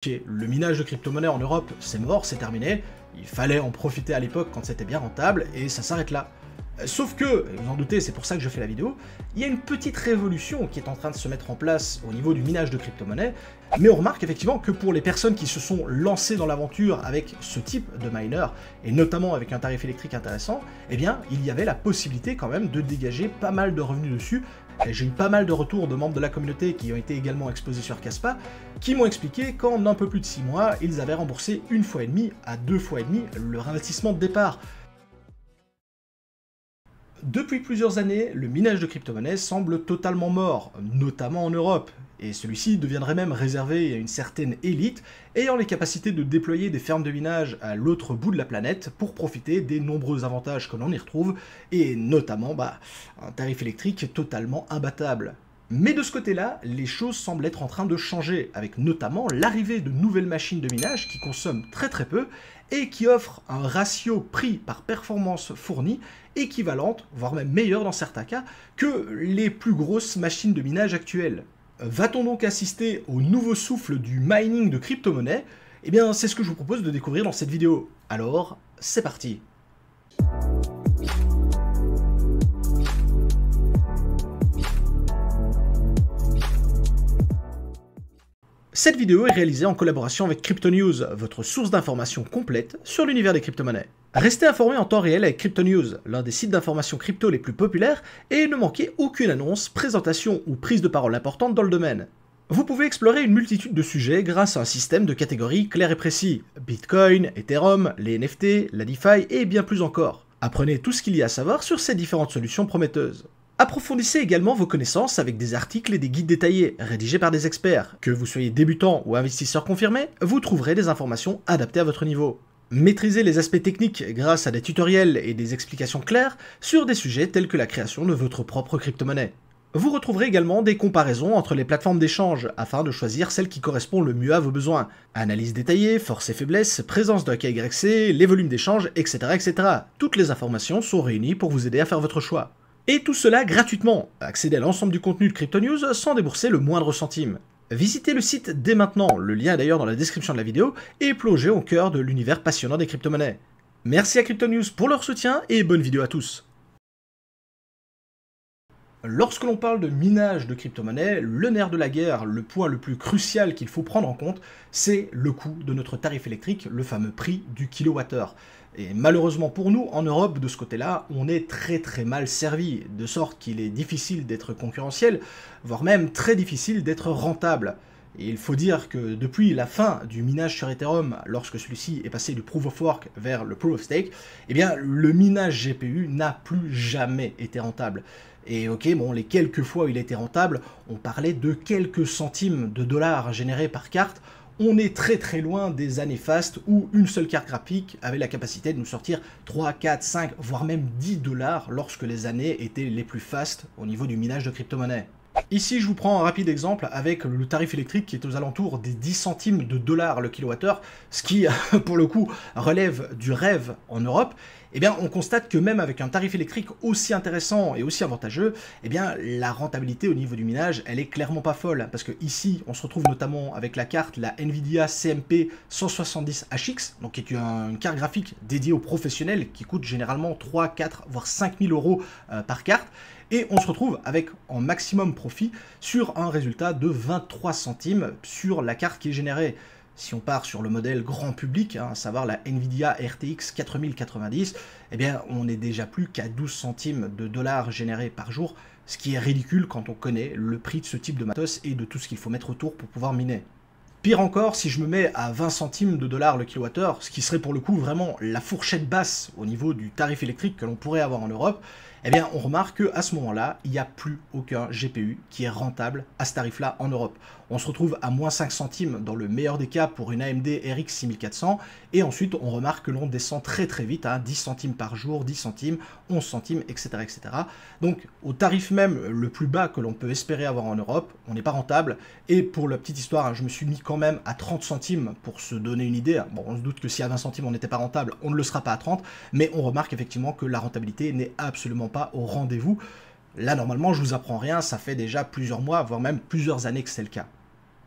Ok, le minage de crypto-monnaies en Europe, c'est mort, c'est terminé. Il fallait en profiter à l'époque quand c'était bien rentable, et ça s'arrête là. Sauf que, et vous en doutez, c'est pour ça que je fais la vidéo, il y a une petite révolution qui est en train de se mettre en place au niveau du minage de crypto-monnaies, mais on remarque effectivement que pour les personnes qui se sont lancées dans l'aventure avec ce type de miner, et notamment avec un tarif électrique intéressant, eh bien, il y avait la possibilité quand même de dégager pas mal de revenus dessus. J'ai eu pas mal de retours de membres de la communauté qui ont été également exposés sur Kaspa, qui m'ont expliqué qu'en un peu plus de 6 mois, ils avaient remboursé 1,5 fois à 2,5 fois leur investissement de départ. Depuis plusieurs années, le minage de crypto-monnaies semble totalement mort, notamment en Europe, et celui-ci deviendrait même réservé à une certaine élite ayant les capacités de déployer des fermes de minage à l'autre bout de la planète pour profiter des nombreux avantages que l'on y retrouve, et notamment un tarif électrique totalement imbattable. Mais de ce côté-là, les choses semblent être en train de changer, avec notamment l'arrivée de nouvelles machines de minage qui consomment très peu et qui offrent un ratio prix par performance fournie équivalente, voire même meilleure dans certains cas, que les plus grosses machines de minage actuelles. Va-t-on donc assister au nouveau souffle du mining de crypto-monnaies? Eh bien, c'est ce que je vous propose de découvrir dans cette vidéo. Alors, c'est parti! Cette vidéo est réalisée en collaboration avec Crypto-News, votre source d'information complète sur l'univers des crypto-monnaies. Restez informés en temps réel avec Crypto-News, l'un des sites d'information crypto les plus populaires, et ne manquez aucune annonce, présentation ou prise de parole importante dans le domaine. Vous pouvez explorer une multitude de sujets grâce à un système de catégories clair et précis. Bitcoin, Ethereum, les NFT, la DeFi et bien plus encore. Apprenez tout ce qu'il y a à savoir sur ces différentes solutions prometteuses. Approfondissez également vos connaissances avec des articles et des guides détaillés, rédigés par des experts. Que vous soyez débutant ou investisseur confirmé, vous trouverez des informations adaptées à votre niveau. Maîtrisez les aspects techniques grâce à des tutoriels et des explications claires sur des sujets tels que la création de votre propre crypto-monnaie. Vous retrouverez également des comparaisons entre les plateformes d'échange afin de choisir celle qui correspond le mieux à vos besoins. Analyse détaillée, forces et faiblesses, présence d'un KYC, les volumes d'échange, etc., etc. Toutes les informations sont réunies pour vous aider à faire votre choix. Et tout cela gratuitement. Accédez à l'ensemble du contenu de Crypto-News sans débourser le moindre centime. Visitez le site dès maintenant, le lien est d'ailleurs dans la description de la vidéo, et plongez au cœur de l'univers passionnant des crypto-monnaies. Merci à Crypto-News pour leur soutien et bonne vidéo à tous. Lorsque l'on parle de minage de crypto-monnaies, le nerf de la guerre, le point le plus crucial qu'il faut prendre en compte, c'est le coût de notre tarif électrique, le fameux prix du kilowattheure. Et malheureusement pour nous, en Europe, de ce côté-là, on est très mal servi, de sorte qu'il est difficile d'être concurrentiel, voire même très difficile d'être rentable. Et il faut dire que depuis la fin du minage sur Ethereum, lorsque celui-ci est passé du Proof of Work vers le Proof of Stake, eh bien le minage GPU n'a plus jamais été rentable. Et ok, bon, les quelques fois où il était rentable, on parlait de quelques centimes de dollars générés par carte. On est très loin des années fastes où une seule carte graphique avait la capacité de nous sortir 3, 4, 5, voire même 10 dollars lorsque les années étaient les plus fastes au niveau du minage de crypto-monnaies. Ici, je vous prends un rapide exemple avec le tarif électrique qui est aux alentours des 10 centimes de dollars le kilowattheure, ce qui, pour le coup, relève du rêve en Europe. Eh bien, on constate que même avec un tarif électrique aussi intéressant et aussi avantageux, eh bien, la rentabilité au niveau du minage, elle est clairement pas folle. Parce que ici, on se retrouve notamment avec la carte, la Nvidia CMP 170HX, donc qui est une carte graphique dédiée aux professionnels qui coûte généralement 3, 4, voire 5 000 euros par carte. Et on se retrouve avec en maximum profit sur un résultat de 23 centimes sur la carte qui est générée. Si on part sur le modèle grand public, à savoir la Nvidia RTX 4090, eh bien on n'est déjà plus qu'à 12 centimes de dollars générés par jour, ce qui est ridicule quand on connaît le prix de ce type de matos et de tout ce qu'il faut mettre autour pour pouvoir miner. Pire encore, si je me mets à 20 centimes de dollars le kilowattheure, ce qui serait pour le coup vraiment la fourchette basse au niveau du tarif électrique que l'on pourrait avoir en Europe, eh bien on remarque qu'à ce moment-là, il n'y a plus aucun GPU qui est rentable à ce tarif-là en Europe. On se retrouve à moins 5 centimes dans le meilleur des cas pour une AMD RX 6400, et ensuite on remarque que l'on descend très vite à 10 centimes par jour, 10 centimes, 11 centimes, etc. Donc au tarif même le plus bas que l'on peut espérer avoir en Europe, on n'est pas rentable, et pour la petite histoire, je me suis mis quand même à 30 centimes pour se donner une idée. Bon, on se doute que si à 20 centimes on n'était pas rentable, on ne le sera pas à 30, mais on remarque effectivement que la rentabilité n'est absolument pas au rendez-vous. Là, normalement, je vous apprends rien, ça fait déjà plusieurs mois, voire même plusieurs années que c'est le cas.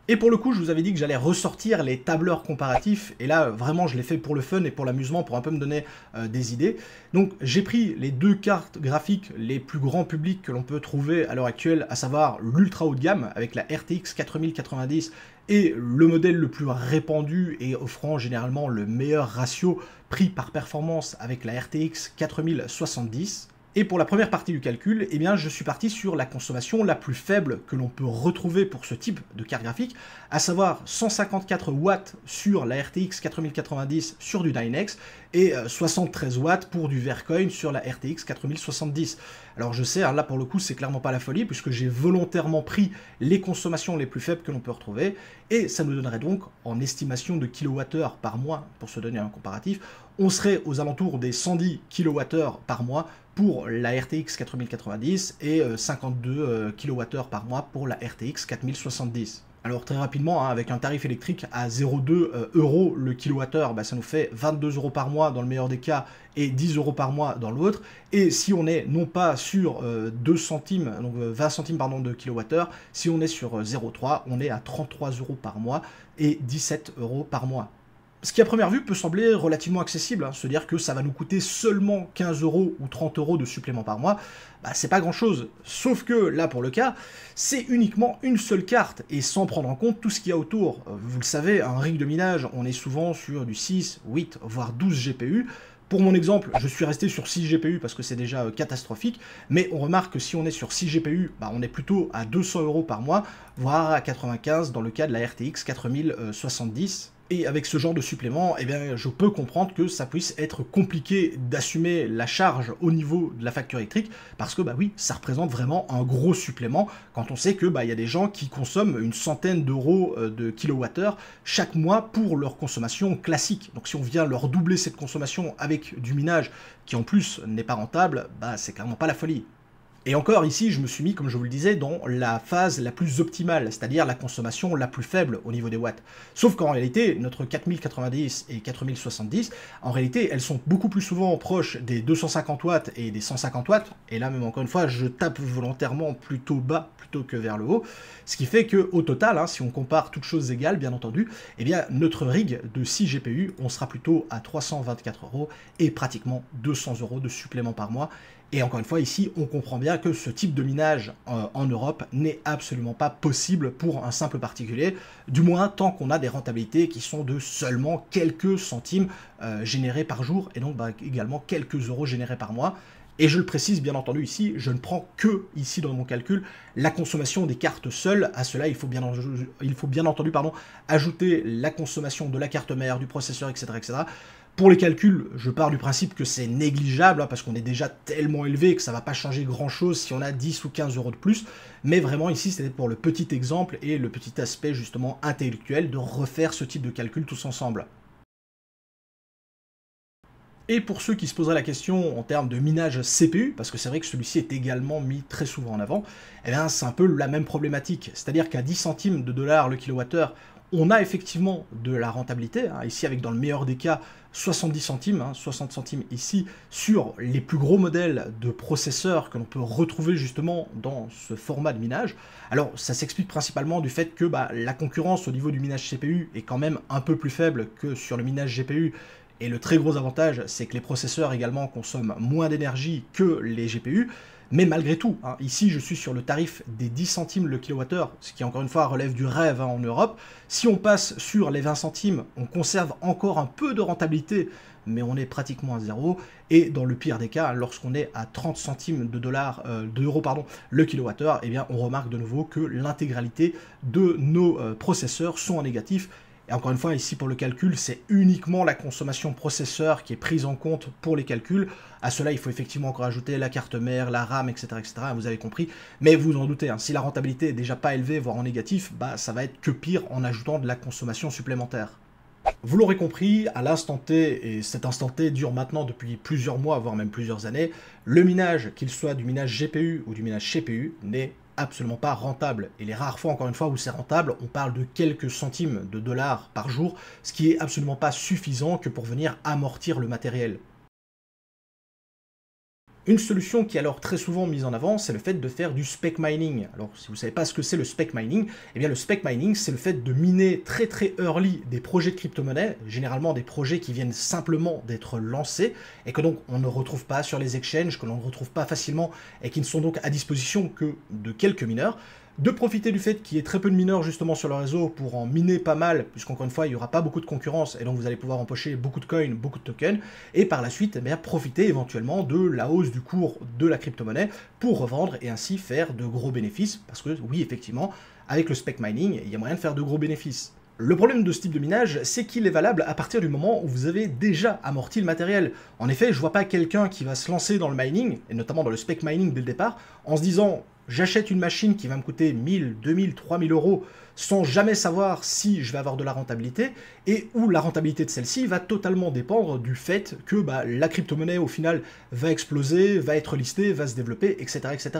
Et pour le coup, je vous avais dit que j'allais ressortir les tableurs comparatifs, et là, vraiment, je l'ai fait pour le fun et pour l'amusement, pour un peu me donner des idées. Donc, j'ai pris les deux cartes graphiques les plus grands publics que l'on peut trouver à l'heure actuelle, à savoir l'ultra haut de gamme, avec la RTX 4090, et le modèle le plus répandu et offrant généralement le meilleur ratio prix par performance avec la RTX 4070. Et pour la première partie du calcul, eh bien, je suis parti sur la consommation la plus faible que l'on peut retrouver pour ce type de carte graphique, à savoir 154 watts sur la RTX 4090 sur du Dynex et 73 watts pour du Vercoin sur la RTX 4070. Alors je sais, hein, là pour le coup c'est clairement pas la folie puisque j'ai volontairement pris les consommations les plus faibles que l'on peut retrouver et ça nous donnerait donc en estimation de kilowattheures par mois, pour se donner un comparatif, on serait aux alentours des 110 kWh par mois pour la RTX 4090 et 52 kWh par mois pour la RTX 4070. Alors très rapidement, hein, avec un tarif électrique à 0,2 euros le kilowattheure, bah, ça nous fait 22 euros par mois dans le meilleur des cas et 10 euros par mois dans l'autre. Et si on est non pas sur 2 centimes, donc 20 centimes pardon, de kilowattheure, si on est sur 0,3, on est à 33 euros par mois et 17 euros par mois. Ce qui à première vue peut sembler relativement accessible, hein, se dire que ça va nous coûter seulement 15 euros ou 30 euros de supplément par mois, bah, c'est pas grand chose. Sauf que là pour le cas, c'est uniquement une seule carte et sans prendre en compte tout ce qu'il y a autour. Vous le savez, un rig de minage, on est souvent sur du 6, 8, voire 12 GPU. Pour mon exemple, je suis resté sur 6 GPU parce que c'est déjà catastrophique, mais on remarque que si on est sur 6 GPU, bah, on est plutôt à 200 euros par mois, voire à 95 dans le cas de la RTX 4070. Et avec ce genre de supplément, eh bien, je peux comprendre que ça puisse être compliqué d'assumer la charge au niveau de la facture électrique, parce que bah oui, ça représente vraiment un gros supplément quand on sait que bah, y a des gens qui consomment une centaine d'euros de kilowattheure chaque mois pour leur consommation classique. Donc si on vient leur doubler cette consommation avec du minage qui en plus n'est pas rentable, bah c'est clairement pas la folie. Et encore ici, je me suis mis, comme je vous le disais, dans la phase la plus optimale, c'est-à-dire la consommation la plus faible au niveau des watts. Sauf qu'en réalité, notre 4090 et 4070, en réalité, elles sont beaucoup plus souvent proches des 250 watts et des 150 watts. Et là, même encore une fois, je tape volontairement plutôt bas plutôt que vers le haut. Ce qui fait qu'au total, hein, si on compare toutes choses égales, bien entendu, eh bien, notre rig de 6 GPU, on sera plutôt à 324 euros et pratiquement 200 euros de supplément par mois. Et encore une fois, ici, on comprend bien que ce type de minage en Europe n'est absolument pas possible pour un simple particulier, du moins tant qu'on a des rentabilités qui sont de seulement quelques centimes générés par jour, et donc bah, également quelques euros générés par mois. Et je le précise bien entendu ici, je ne prends que, ici dans mon calcul, la consommation des cartes seules. À cela, il faut bien entendu ajouter la consommation de la carte mère, du processeur, etc. etc. Pour les calculs, je pars du principe que c'est négligeable, hein, parce qu'on est déjà tellement élevé que ça ne va pas changer grand-chose si on a 10 ou 15 euros de plus. Mais vraiment ici, c'était pour le petit exemple et le petit aspect justement intellectuel de refaire ce type de calcul tous ensemble. Et pour ceux qui se poseraient la question en termes de minage CPU, parce que c'est vrai que celui-ci est également mis très souvent en avant, eh bien c'est un peu la même problématique. C'est-à-dire qu'à 10 centimes de dollars le kilowattheure, on a effectivement de la rentabilité, hein, ici avec dans le meilleur des cas 70 centimes, hein, 60 centimes ici, sur les plus gros modèles de processeurs que l'on peut retrouver justement dans ce format de minage. Alors ça s'explique principalement du fait que bah, la concurrence au niveau du minage CPU est quand même un peu plus faible que sur le minage GPU, et le très gros avantage c'est que les processeurs également consomment moins d'énergie que les GPU. Mais malgré tout, hein, ici je suis sur le tarif des 10 centimes le kilowattheure, ce qui encore une fois relève du rêve hein, en Europe. Si on passe sur les 20 centimes, on conserve encore un peu de rentabilité, mais on est pratiquement à zéro. Et dans le pire des cas, lorsqu'on est à 30 centimes d'euros le kilowattheure, eh bien on remarque de nouveau que l'intégralité de nos processeurs sont en négatif. Et encore une fois, ici pour le calcul, c'est uniquement la consommation processeur qui est prise en compte pour les calculs. À cela, il faut effectivement encore ajouter la carte mère, la RAM, etc. etc. Vous avez compris. Mais vous en doutez, hein, si la rentabilité est déjà pas élevée, voire en négatif, bah, ça va être que pire en ajoutant de la consommation supplémentaire. Vous l'aurez compris, à l'instant T, et cet instant T dure maintenant depuis plusieurs mois, voire même plusieurs années, le minage, qu'il soit du minage GPU ou du minage CPU, n'est absolument pas rentable. Et les rares fois, encore une fois, où c'est rentable, on parle de quelques centimes de dollars par jour, ce qui est absolument pas suffisant que pour venir amortir le matériel. Une solution qui est alors très souvent mise en avant, c'est le fait de faire du spec mining. Alors si vous ne savez pas ce que c'est le spec mining, eh bien le spec mining, c'est le fait de miner très très early des projets de crypto-monnaies, généralement des projets qui viennent simplement d'être lancés, et que donc on ne retrouve pas sur les exchanges, que l'on ne retrouve pas facilement, et qui ne sont donc à disposition que de quelques mineurs, de profiter du fait qu'il y ait très peu de mineurs justement sur le réseau pour en miner pas mal, puisqu'encore une fois il n'y aura pas beaucoup de concurrence et donc vous allez pouvoir empocher beaucoup de coins, beaucoup de tokens, et par la suite eh bien, profiter éventuellement de la hausse du cours de la crypto-monnaie pour revendre et ainsi faire de gros bénéfices, parce que oui effectivement avec le spec mining il y a moyen de faire de gros bénéfices. Le problème de ce type de minage, c'est qu'il est valable à partir du moment où vous avez déjà amorti le matériel. En effet, je vois pas quelqu'un qui va se lancer dans le mining, et notamment dans le spec mining dès le départ, en se disant j'achète une machine qui va me coûter 1000, 2000, 3000 euros sans jamais savoir si je vais avoir de la rentabilité, et où la rentabilité de celle-ci va totalement dépendre du fait que la crypto-monnaie au final va exploser, va être listée, va se développer, etc. etc.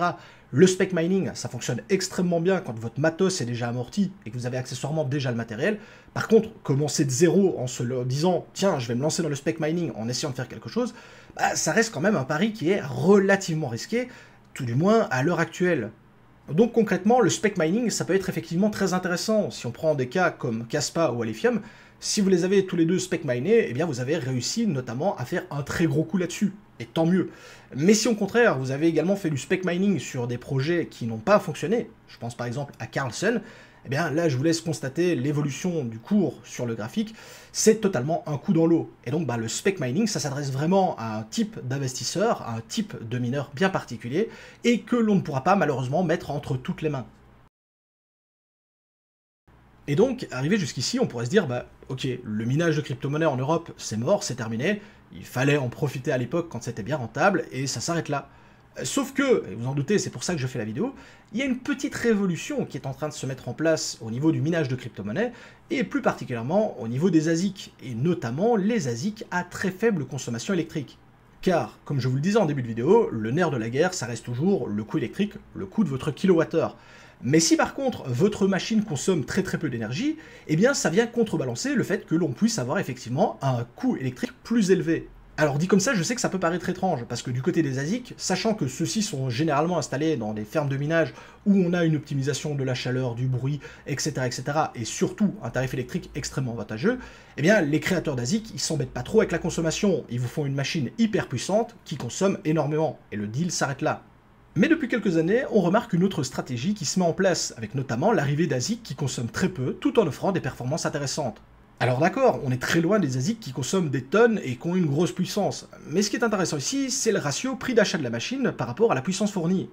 Le spec mining, ça fonctionne extrêmement bien quand votre matos est déjà amorti et que vous avez accessoirement déjà le matériel. Par contre, commencer de zéro en se disant « Tiens, je vais me lancer dans le spec mining en essayant de faire quelque chose », ça reste quand même un pari qui est relativement risqué, tout du moins à l'heure actuelle. Donc concrètement, le spec mining, ça peut être effectivement très intéressant. Si on prend des cas comme Kaspa ou Alephium, si vous les avez tous les deux spec minés, eh bien vous avez réussi notamment à faire un très gros coup là-dessus. Et tant mieux. Mais si au contraire, vous avez également fait du spec mining sur des projets qui n'ont pas fonctionné, je pense par exemple à Carlson, eh bien là je vous laisse constater l'évolution du cours sur le graphique, c'est totalement un coup dans l'eau. Et donc le spec mining, ça s'adresse vraiment à un type d'investisseur, à un type de mineur bien particulier, et que l'on ne pourra pas malheureusement mettre entre toutes les mains. Et donc, arrivé jusqu'ici, on pourrait se dire, ok, le minage de crypto-monnaie en Europe, c'est mort, c'est terminé, il fallait en profiter à l'époque quand c'était bien rentable, et ça s'arrête là. Sauf que, et vous en doutez, c'est pour ça que je fais la vidéo, il y a une petite révolution qui est en train de se mettre en place au niveau du minage de crypto-monnaie, et plus particulièrement au niveau des ASIC, et notamment les ASIC à très faible consommation électrique. Car, comme je vous le disais en début de vidéo, le nerf de la guerre, ça reste toujours le coût électrique, le coût de votre kilowattheure. Mais si par contre votre machine consomme très peu d'énergie, eh bien ça vient contrebalancer le fait que l'on puisse avoir effectivement un coût électrique plus élevé. Alors dit comme ça, je sais que ça peut paraître étrange, parce que du côté des ASIC, sachant que ceux-ci sont généralement installés dans des fermes de minage où on a une optimisation de la chaleur, du bruit, etc., etc., et surtout un tarif électrique extrêmement avantageux, eh bien les créateurs d'ASIC, ils s'embêtent pas trop avec la consommation, ils vous font une machine hyper puissante qui consomme énormément, et le deal s'arrête là. Mais depuis quelques années, on remarque une autre stratégie qui se met en place, avec notamment l'arrivée d'ASIC qui consomment très peu, tout en offrant des performances intéressantes. Alors d'accord, on est très loin des ASIC qui consomment des tonnes et qui ont une grosse puissance, mais ce qui est intéressant ici, c'est le ratio prix d'achat de la machine par rapport à la puissance fournie.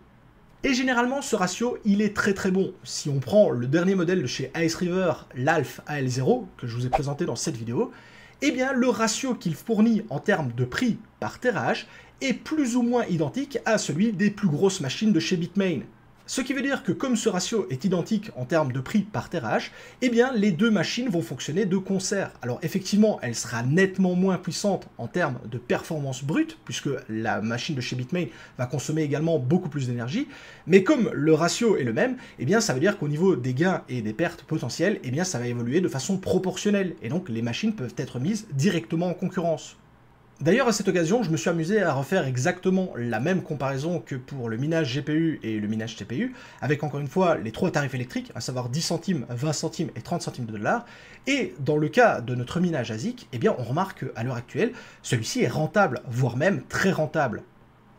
Et généralement, ce ratio, il est très bon. Si on prend le dernier modèle de chez Ice River, l'Alf AL0, que je vous ai présenté dans cette vidéo, eh bien le ratio qu'il fournit en termes de prix par terahash est plus ou moins identique à celui des plus grosses machines de chez Bitmain. Ce qui veut dire que comme ce ratio est identique en termes de prix par terahash, eh bien les deux machines vont fonctionner de concert. Alors effectivement, elle sera nettement moins puissante en termes de performance brute, puisque la machine de chez Bitmain va consommer également beaucoup plus d'énergie, mais comme le ratio est le même, eh bien ça veut dire qu'au niveau des gains et des pertes potentielles, eh bien ça va évoluer de façon proportionnelle, et donc les machines peuvent être mises directement en concurrence. D'ailleurs, à cette occasion, je me suis amusé à refaire exactement la même comparaison que pour le minage GPU et le minage CPU, avec encore une fois les trois tarifs électriques, à savoir 10 centimes, 20 centimes et 30 centimes de dollars. Et dans le cas de notre minage ASIC, eh bien, on remarque qu'à l'heure actuelle, celui-ci est rentable, voire même très rentable.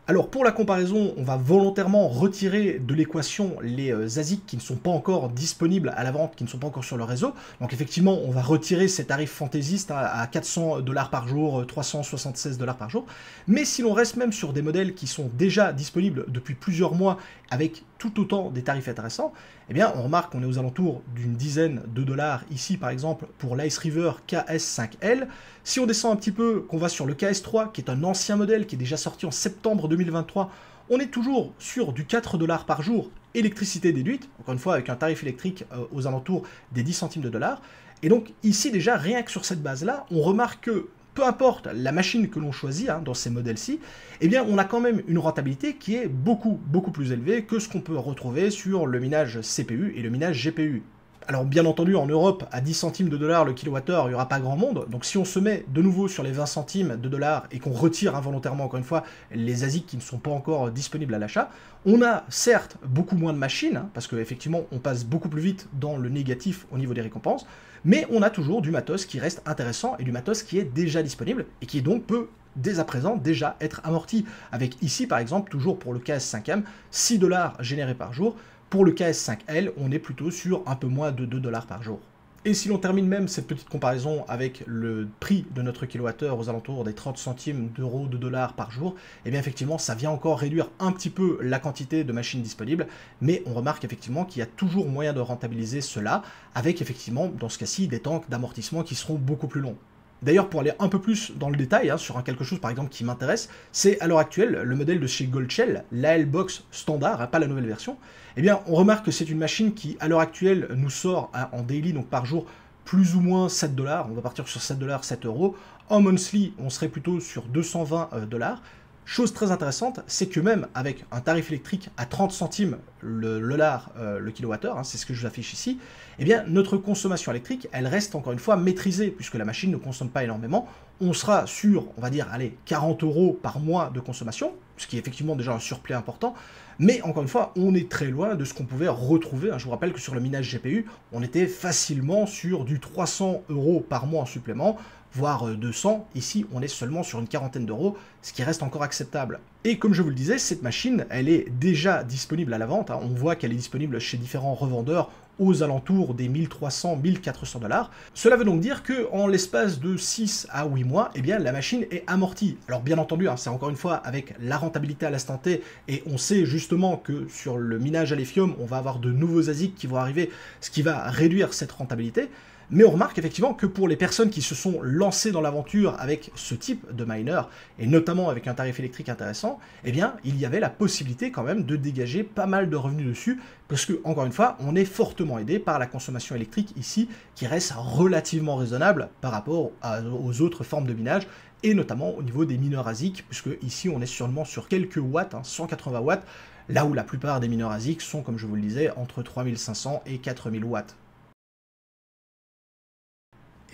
Alors pour la comparaison, on va volontairement retirer de l'équation les ASIC qui ne sont pas encore disponibles à la vente, qui ne sont pas encore sur le réseau. Donc effectivement, on va retirer ces tarifs fantaisistes à 400 $ par jour, 376 $ par jour. Mais si l'on reste même sur des modèles qui sont déjà disponibles depuis plusieurs mois avec tout autant des tarifs intéressants, eh bien on remarque qu'on est aux alentours d'une dizaine de dollars ici par exemple pour l'Ice River KS5L. Si on descend un petit peu, qu'on va sur le KS3 qui est un ancien modèle qui est déjà sorti en septembre 2023, on est toujours sur du 4 $ par jour, électricité déduite, encore une fois avec un tarif électrique aux alentours des 10 centimes de dollars. Et donc ici déjà, rien que sur cette base-là, on remarque que peu importe la machine que l'on choisit dans ces modèles-ci, eh bien on a quand même une rentabilité qui est beaucoup plus élevée que ce qu'on peut retrouver sur le minage CPU et le minage GPU. Alors bien entendu, en Europe, à 10 centimes de dollars le kilowattheure, il n'y aura pas grand monde. Donc si on se met de nouveau sur les 20 centimes de dollars et qu'on retire involontairement, encore une fois, les ASIC qui ne sont pas encore disponibles à l'achat, on a certes beaucoup moins de machines, hein, parce qu'effectivement on passe beaucoup plus vite dans le négatif au niveau des récompenses, mais on a toujours du matos qui reste intéressant et du matos qui est déjà disponible et qui donc peut dès à présent déjà être amorti. Avec ici par exemple, toujours pour le KS5M, 6 dollars générés par jour. Pour le KS5L, on est plutôt sur un peu moins de 2 dollars par jour. Et si l'on termine même cette petite comparaison avec le prix de notre kilowattheure aux alentours des 30 centimes d'euros, de dollars par jour, eh bien effectivement ça vient encore réduire un petit peu la quantité de machines disponibles, mais on remarque effectivement qu'il y a toujours moyen de rentabiliser cela, avec effectivement dans ce cas-ci des temps d'amortissement qui seront beaucoup plus longs. D'ailleurs, pour aller un peu plus dans le détail, hein, sur quelque chose par exemple qui m'intéresse, c'est à l'heure actuelle le modèle de chez Goldshell, l'AL-Box standard, hein, pas la nouvelle version. Eh bien, on remarque que c'est une machine qui, à l'heure actuelle, nous sort en daily, donc par jour, plus ou moins 7 dollars. On va partir sur 7 dollars, 7 euros. En monthly, on serait plutôt sur 220 dollars. Chose très intéressante, c'est que même avec un tarif électrique à 30 centimes le kilowattheure, hein, c'est ce que je vous affiche ici, eh bien notre consommation électrique, elle reste encore une fois maîtrisée, puisque la machine ne consomme pas énormément. On sera sur, on va dire, allez, 40 euros par mois de consommation, ce qui est effectivement déjà un surplus important, mais encore une fois, on est très loin de ce qu'on pouvait retrouver. Je vous rappelle que sur le minage GPU, on était facilement sur du 300 euros par mois en supplément, voire 200. Ici, on est seulement sur une quarantaine d'euros, ce qui reste encore acceptable. Et comme je vous le disais, cette machine, elle est déjà disponible à la vente. On voit qu'elle est disponible chez différents revendeurs aux alentours des 1300-1400 dollars. Cela veut donc dire qu'en l'espace de 6 à 8 mois, eh bien, la machine est amortie. Alors bien entendu, c'est encore une fois avec la rentabilité à l'instant T, et on sait justement que sur le minage à l'Efium, on va avoir de nouveaux ASIC qui vont arriver, ce qui va réduire cette rentabilité. Mais on remarque effectivement que pour les personnes qui se sont lancées dans l'aventure avec ce type de miner, et notamment avec un tarif électrique intéressant, eh bien, il y avait la possibilité quand même de dégager pas mal de revenus dessus, parce que, encore une fois, on est fortement aidé par la consommation électrique ici, qui reste relativement raisonnable par rapport aux autres formes de minage, et notamment au niveau des mineurs ASIC, puisque ici on est seulement sur quelques watts, 180 watts, là où la plupart des mineurs ASIC sont, comme je vous le disais, entre 3500 et 4000 watts.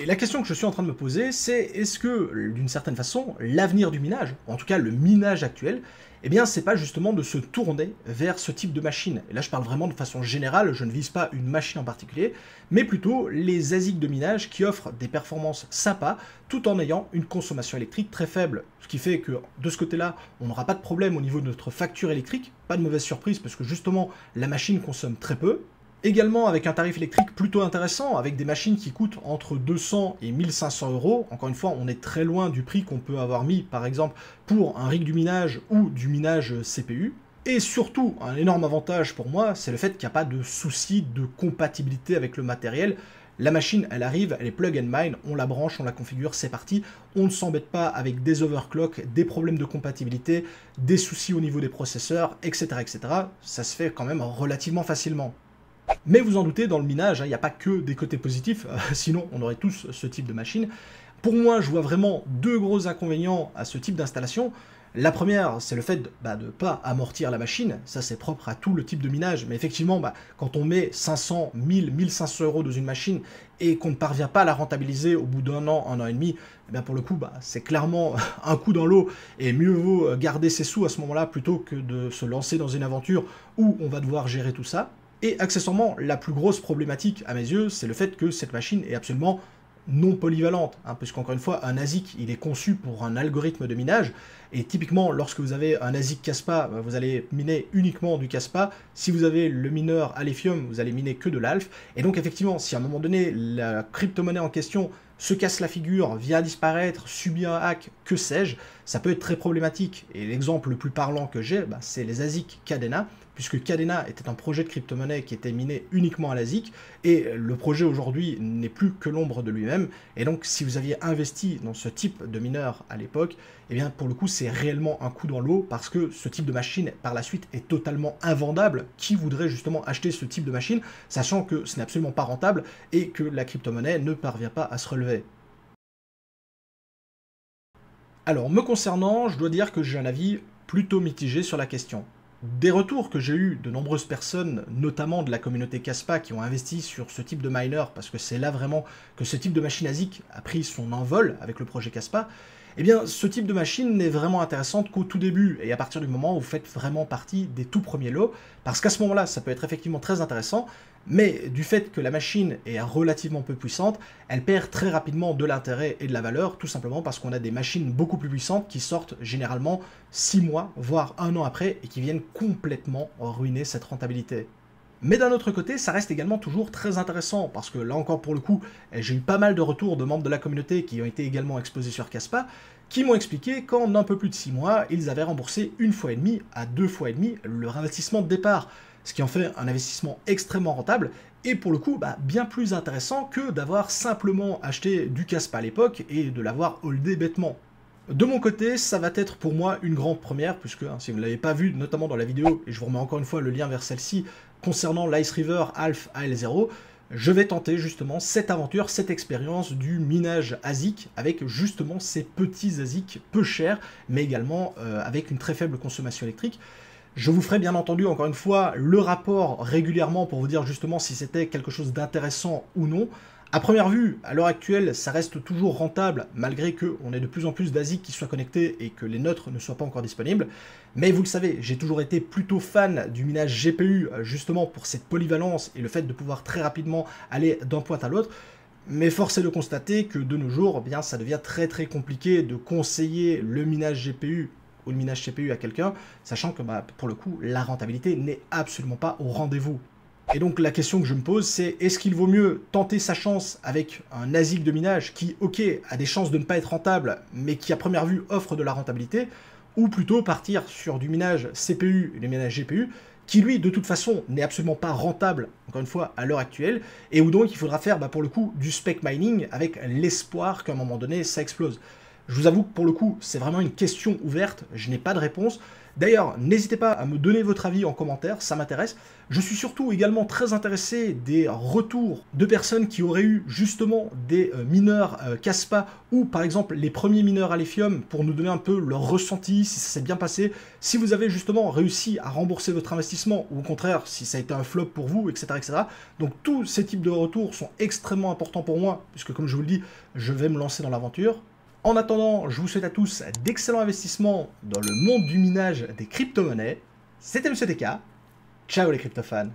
Et la question que je suis en train de me poser, c'est est-ce que, d'une certaine façon, l'avenir du minage, en tout cas le minage actuel, eh bien, c'est pas justement de se tourner vers ce type de machine. Et là, je parle vraiment de façon générale, je ne vise pas une machine en particulier, mais plutôt les ASIC de minage qui offrent des performances sympas, tout en ayant une consommation électrique très faible. Ce qui fait que, de ce côté-là, on n'aura pas de problème au niveau de notre facture électrique, pas de mauvaise surprise, parce que justement, la machine consomme très peu. Également avec un tarif électrique plutôt intéressant, avec des machines qui coûtent entre 200 et 1500 euros. Encore une fois, on est très loin du prix qu'on peut avoir mis, par exemple, pour un rig du minage ou du minage CPU. Et surtout, un énorme avantage pour moi, c'est le fait qu'il n'y a pas de souci de compatibilité avec le matériel. La machine, elle arrive, elle est plug and mine, on la branche, on la configure, c'est parti. On ne s'embête pas avec des overclocks, des problèmes de compatibilité, des soucis au niveau des processeurs, etc., etc. Ça se fait quand même relativement facilement. Mais vous en doutez, dans le minage, il n'y a pas que des côtés positifs, sinon on aurait tous ce type de machine. Pour moi, je vois vraiment deux gros inconvénients à ce type d'installation. La première, c'est le fait de ne pas amortir la machine, ça c'est propre à tout le type de minage, mais effectivement, quand on met 500, 1000, 1500 euros dans une machine et qu'on ne parvient pas à la rentabiliser au bout d'un an et demi, eh bien pour le coup, c'est clairement un coup dans l'eau, et mieux vaut garder ses sous à ce moment-là plutôt que de se lancer dans une aventure où on va devoir gérer tout ça. Et accessoirement, la plus grosse problématique à mes yeux, c'est le fait que cette machine est absolument non polyvalente, puisqu'encore une fois, un ASIC, il est conçu pour un algorithme de minage, et typiquement, lorsque vous avez un ASIC Casspa, vous allez miner uniquement du Casspa. Si vous avez le mineur à l'Efium, vous allez miner que de l'Alf, et donc effectivement, si à un moment donné, la crypto-monnaie en question se casse la figure, vient disparaître, subit un hack, que sais-je, ça peut être très problématique. Et l'exemple le plus parlant que j'ai, c'est les ASIC Kadena, puisque Kadena était un projet de crypto-monnaie qui était miné uniquement à l'ASIC, et le projet aujourd'hui n'est plus que l'ombre de lui-même, et donc si vous aviez investi dans ce type de mineur à l'époque, eh bien pour le coup c'est réellement un coup dans l'eau, parce que ce type de machine par la suite est totalement invendable. Qui voudrait justement acheter ce type de machine, sachant que ce n'est absolument pas rentable, et que la crypto-monnaie ne parvient pas à se relever. Alors me concernant, je dois dire que j'ai un avis plutôt mitigé sur la question. Des retours que j'ai eu de nombreuses personnes, notamment de la communauté Kaspa, qui ont investi sur ce type de miner, parce que c'est là vraiment que ce type de machine ASIC a pris son envol avec le projet Kaspa, eh bien ce type de machine n'est vraiment intéressante qu'au tout début, et à partir du moment où vous faites vraiment partie des tout premiers lots, parce qu'à ce moment-là, ça peut être effectivement très intéressant, mais du fait que la machine est relativement peu puissante, elle perd très rapidement de l'intérêt et de la valeur, tout simplement parce qu'on a des machines beaucoup plus puissantes qui sortent généralement 6 mois, voire 1 an après, et qui viennent complètement ruiner cette rentabilité. Mais d'un autre côté, ça reste également toujours très intéressant, parce que là encore pour le coup, j'ai eu pas mal de retours de membres de la communauté qui ont été également exposés sur Kaspa, qui m'ont expliqué qu'en un peu plus de 6 mois, ils avaient remboursé 1,5 fois à 2 fois et demi leur investissement de départ, ce qui en fait un investissement extrêmement rentable, et pour le coup, bien plus intéressant que d'avoir simplement acheté du Kaspa à l'époque et de l'avoir holdé bêtement. De mon côté, ça va être pour moi une grande première, puisque si vous ne l'avez pas vu, notamment dans la vidéo, et je vous remets encore une fois le lien vers celle-ci, concernant l'Ice River Alpha AL0, je vais tenter justement cette aventure, cette expérience du minage ASIC, avec justement ces petits ASIC peu chers, mais également avec une très faible consommation électrique. Je vous ferai bien entendu, encore une fois, le rapport régulièrement pour vous dire justement si c'était quelque chose d'intéressant ou non. À première vue, à l'heure actuelle, ça reste toujours rentable, malgré qu'on ait de plus en plus d'ASIC qui soient connectés et que les nôtres ne soient pas encore disponibles. Mais vous le savez, j'ai toujours été plutôt fan du minage GPU, justement pour cette polyvalence et le fait de pouvoir très rapidement aller d'un point à l'autre. Mais force est de constater que de nos jours, ça devient très compliqué de conseiller le minage GPU ou le minage CPU à quelqu'un, sachant que pour le coup, la rentabilité n'est absolument pas au rendez-vous. Et donc la question que je me pose, c'est est-ce qu'il vaut mieux tenter sa chance avec un ASIC de minage qui, ok, a des chances de ne pas être rentable, mais qui à première vue offre de la rentabilité, ou plutôt partir sur du minage CPU et du minage GPU, qui lui, de toute façon, n'est absolument pas rentable, encore une fois, à l'heure actuelle, et où donc il faudra faire, pour le coup, du spec mining avec l'espoir qu'à un moment donné, ça explose. Je vous avoue que pour le coup, c'est vraiment une question ouverte, je n'ai pas de réponse. D'ailleurs, n'hésitez pas à me donner votre avis en commentaire, ça m'intéresse. Je suis surtout également très intéressé des retours de personnes qui auraient eu justement des mineurs Kaspa ou par exemple les premiers mineurs à lithium pour nous donner un peu leur ressenti, si ça s'est bien passé, si vous avez justement réussi à rembourser votre investissement ou au contraire si ça a été un flop pour vous, etc. etc. Donc tous ces types de retours sont extrêmement importants pour moi puisque comme je vous le dis, je vais me lancer dans l'aventure. En attendant, je vous souhaite à tous d'excellents investissements dans le monde du minage des crypto-monnaies. C'était MonsierTK. Ciao les crypto-fans.